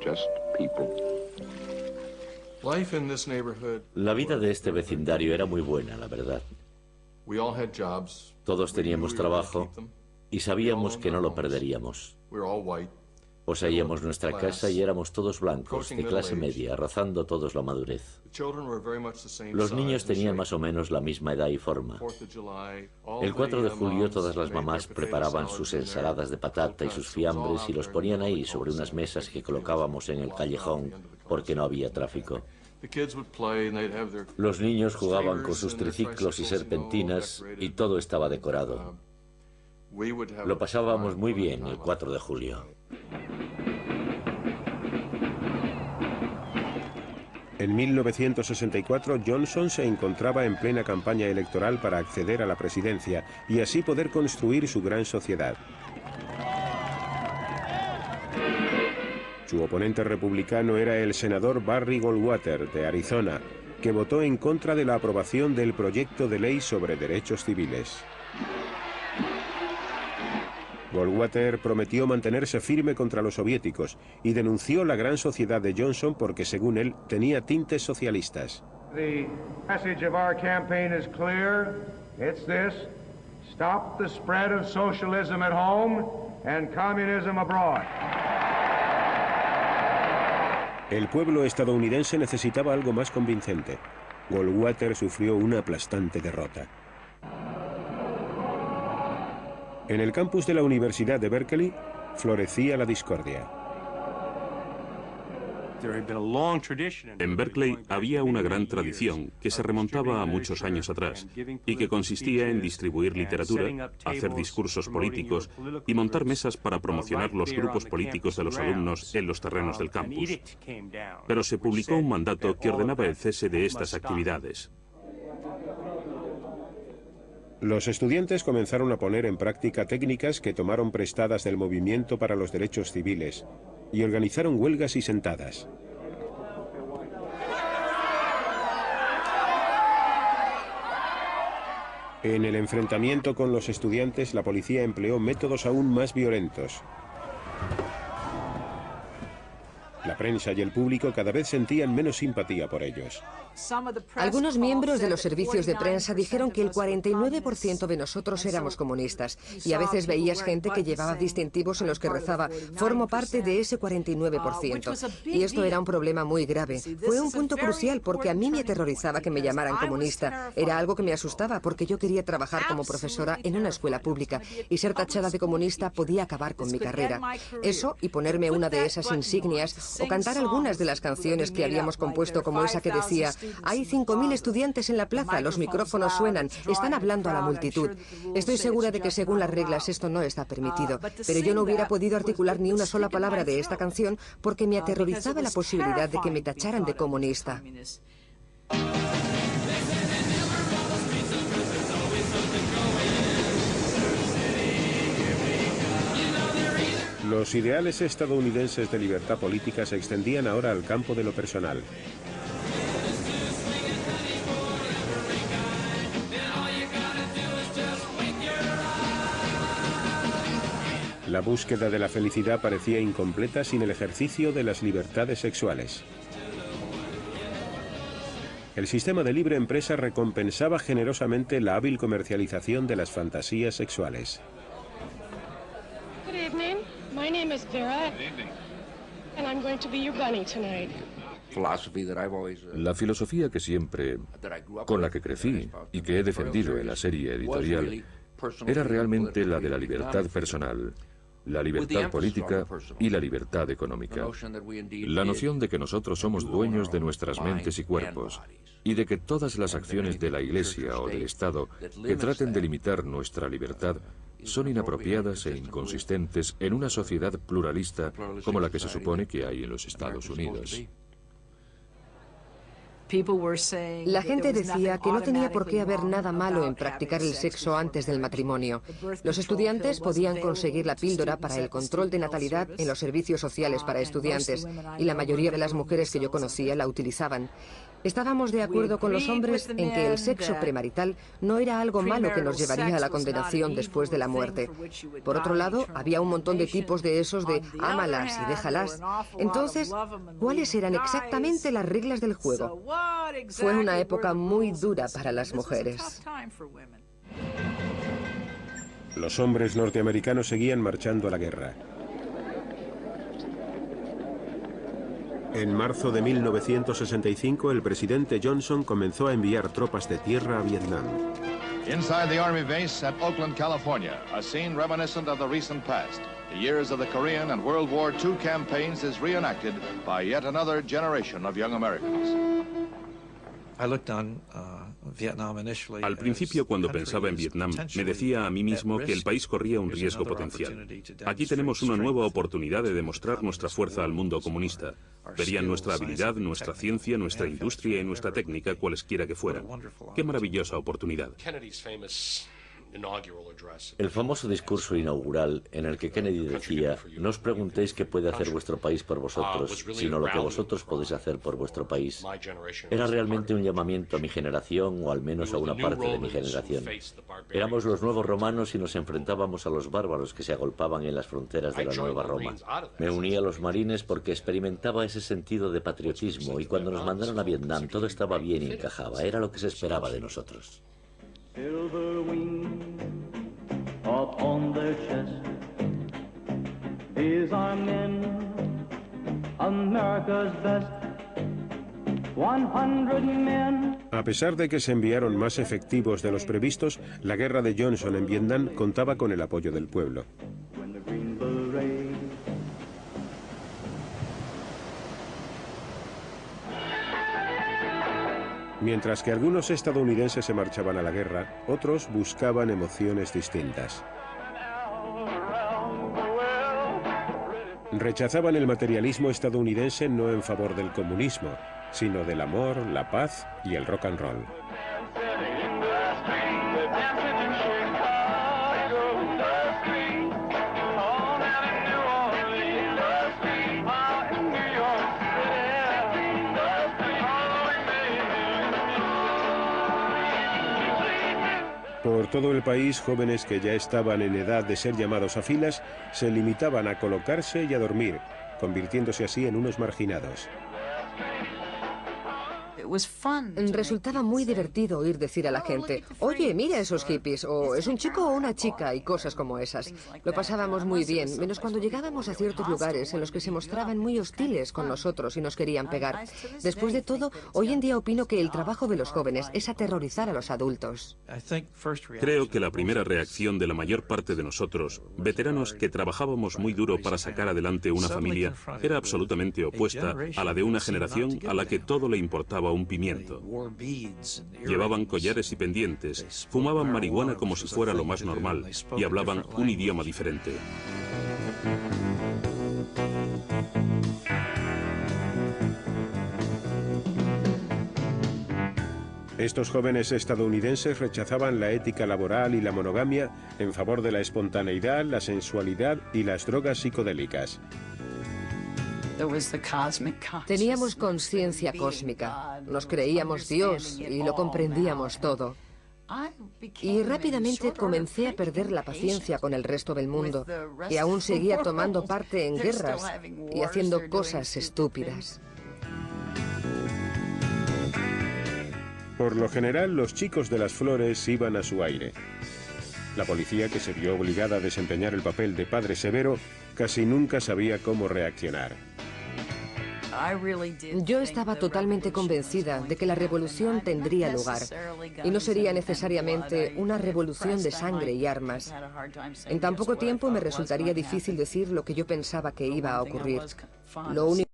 just people. La vida de este vecindario era muy buena, la verdad. Todos teníamos trabajo y sabíamos que no lo perderíamos. Poseíamos nuestra casa y éramos todos blancos, de clase media, rozando todos la madurez. Los niños tenían más o menos la misma edad y forma. El 4 de julio todas las mamás preparaban sus ensaladas de patata y sus fiambres y los ponían ahí sobre unas mesas que colocábamos en el callejón porque no había tráfico. Los niños jugaban con sus triciclos y serpentinas y todo estaba decorado. Lo pasábamos muy bien el 4 de julio. En 1964, Johnson se encontraba en plena campaña electoral para acceder a la presidencia y así poder construir su gran sociedad. Su oponente republicano era el senador Barry Goldwater, de Arizona, que votó en contra de la aprobación del proyecto de ley sobre derechos civiles. Goldwater prometió mantenerse firme contra los soviéticos y denunció la gran sociedad de Johnson porque, según él, tenía tintes socialistas. The message of our campaign is clear. It's this: stop the spread of socialism at home and communism abroad. El pueblo estadounidense necesitaba algo más convincente. Goldwater sufrió una aplastante derrota. En el campus de la Universidad de Berkeley florecía la discordia. En Berkeley había una gran tradición que se remontaba a muchos años atrás y que consistía en distribuir literatura, hacer discursos políticos y montar mesas para promocionar los grupos políticos de los alumnos en los terrenos del campus. Pero se publicó un mandato que ordenaba el cese de estas actividades. Los estudiantes comenzaron a poner en práctica técnicas que tomaron prestadas del movimiento para los derechos civiles y organizaron huelgas y sentadas. En el enfrentamiento con los estudiantes, la policía empleó métodos aún más violentos. La prensa y el público cada vez sentían menos simpatía por ellos. Algunos miembros de los servicios de prensa dijeron que el 49% de nosotros éramos comunistas, y a veces veías gente que llevaba distintivos en los que rezaba «formo parte de ese 49%». Y esto era un problema muy grave. Fue un punto crucial porque a mí me aterrorizaba que me llamaran comunista. Era algo que me asustaba porque yo quería trabajar como profesora en una escuela pública y ser tachada de comunista podía acabar con mi carrera. Eso y ponerme una de esas insignias o cantar algunas de las canciones que habíamos compuesto, como esa que decía «Hay 5.000 estudiantes en la plaza, los micrófonos suenan, están hablando a la multitud». Estoy segura de que según las reglas esto no está permitido, pero yo no hubiera podido articular ni una sola palabra de esta canción porque me aterrorizaba la posibilidad de que me tacharan de comunista. Los ideales estadounidenses de libertad política se extendían ahora al campo de lo personal. La búsqueda de la felicidad parecía incompleta sin el ejercicio de las libertades sexuales. El sistema de libre empresa recompensaba generosamente la hábil comercialización de las fantasías sexuales. My name is Vera, and I'm going to be your bunny tonight. La filosofía con la que crecí y que he defendido en la serie editorial era realmente la de la libertad personal, la libertad política y la libertad económica. La noción de que nosotros somos dueños de nuestras mentes y cuerpos y de que todas las acciones de la Iglesia o del Estado que traten de limitar nuestra libertad son inapropiadas e inconsistentes en una sociedad pluralista como la que se supone que hay en los Estados Unidos. La gente decía que no tenía por qué haber nada malo en practicar el sexo antes del matrimonio. Los estudiantes podían conseguir la píldora para el control de natalidad en los servicios sociales para estudiantes, y la mayoría de las mujeres que yo conocía la utilizaban. Estábamos de acuerdo con los hombres en que el sexo premarital no era algo malo que nos llevaría a la condenación después de la muerte. Por otro lado, había un montón de tipos de esos de ámalas y déjalas. Entonces, ¿cuáles eran exactamente las reglas del juego? Fue una época muy dura para las mujeres. Los hombres norteamericanos seguían marchando a la guerra. En marzo de 1965, el presidente Johnson comenzó a enviar tropas de tierra a Vietnam. Inside the Army base at Oakland, California, a scene reminiscent of the recent past. The years of the Korean and World War II campaigns is reenacted by yet another generation of young Americans. Al principio, cuando pensaba en Vietnam, me decía a mí mismo que el país corría un riesgo potencial. Aquí tenemos una nueva oportunidad de demostrar nuestra fuerza al mundo comunista. Verían nuestra habilidad, nuestra ciencia, nuestra industria y nuestra técnica, cualesquiera que fueran. ¡Qué maravillosa oportunidad! El famoso discurso inaugural en el que Kennedy decía: no os preguntéis qué puede hacer vuestro país por vosotros, sino lo que vosotros podéis hacer por vuestro país, era realmente un llamamiento a mi generación, o al menos a una parte de mi generación. Éramos los nuevos romanos y nos enfrentábamos a los bárbaros que se agolpaban en las fronteras de la nueva Roma. Me uní a los marines porque experimentaba ese sentido de patriotismo, y cuando nos mandaron a Vietnam todo estaba bien y encajaba, era lo que se esperaba de nosotros. Silver wings upon their chest. These are men, America's best. 100 men. A pesar de que se enviaron más efectivos de los previstos, la guerra de Johnson en Vietnam contaba con el apoyo del pueblo. Mientras que algunos estadounidenses se marchaban a la guerra, otros buscaban emociones distintas. Rechazaban el materialismo estadounidense no en favor del comunismo, sino del amor, la paz y el rock and roll. Por todo el país, jóvenes que ya estaban en edad de ser llamados a filas se limitaban a colocarse y a dormir, convirtiéndose así en unos marginados. Resultaba muy divertido oír decir a la gente: oye, mira esos hippies, o es un chico o una chica, y cosas como esas. Lo pasábamos muy bien, menos cuando llegábamos a ciertos lugares en los que se mostraban muy hostiles con nosotros y nos querían pegar. Después de todo, hoy en día opino que el trabajo de los jóvenes es aterrorizar a los adultos. Creo que la primera reacción de la mayor parte de nosotros, veteranos que trabajábamos muy duro para sacar adelante una familia, era absolutamente opuesta a la de una generación a la que todo le importaba un pimiento. Llevaban collares y pendientes, fumaban marihuana como si fuera lo más normal y hablaban un idioma diferente. Estos jóvenes estadounidenses rechazaban la ética laboral y la monogamia en favor de la espontaneidad, la sensualidad y las drogas psicodélicas. Teníamos conciencia cósmica, nos creíamos Dios y lo comprendíamos todo. Y rápidamente comencé a perder la paciencia con el resto del mundo, que aún seguía tomando parte en guerras y haciendo cosas estúpidas. Por lo general, los chicos de las flores iban a su aire. La policía, que se vio obligada a desempeñar el papel de padre severo, casi nunca sabía cómo reaccionar. Yo estaba totalmente convencida de que la revolución tendría lugar y no sería necesariamente una revolución de sangre y armas. En tan poco tiempo me resultaría difícil decir lo que yo pensaba que iba a ocurrir. Lo único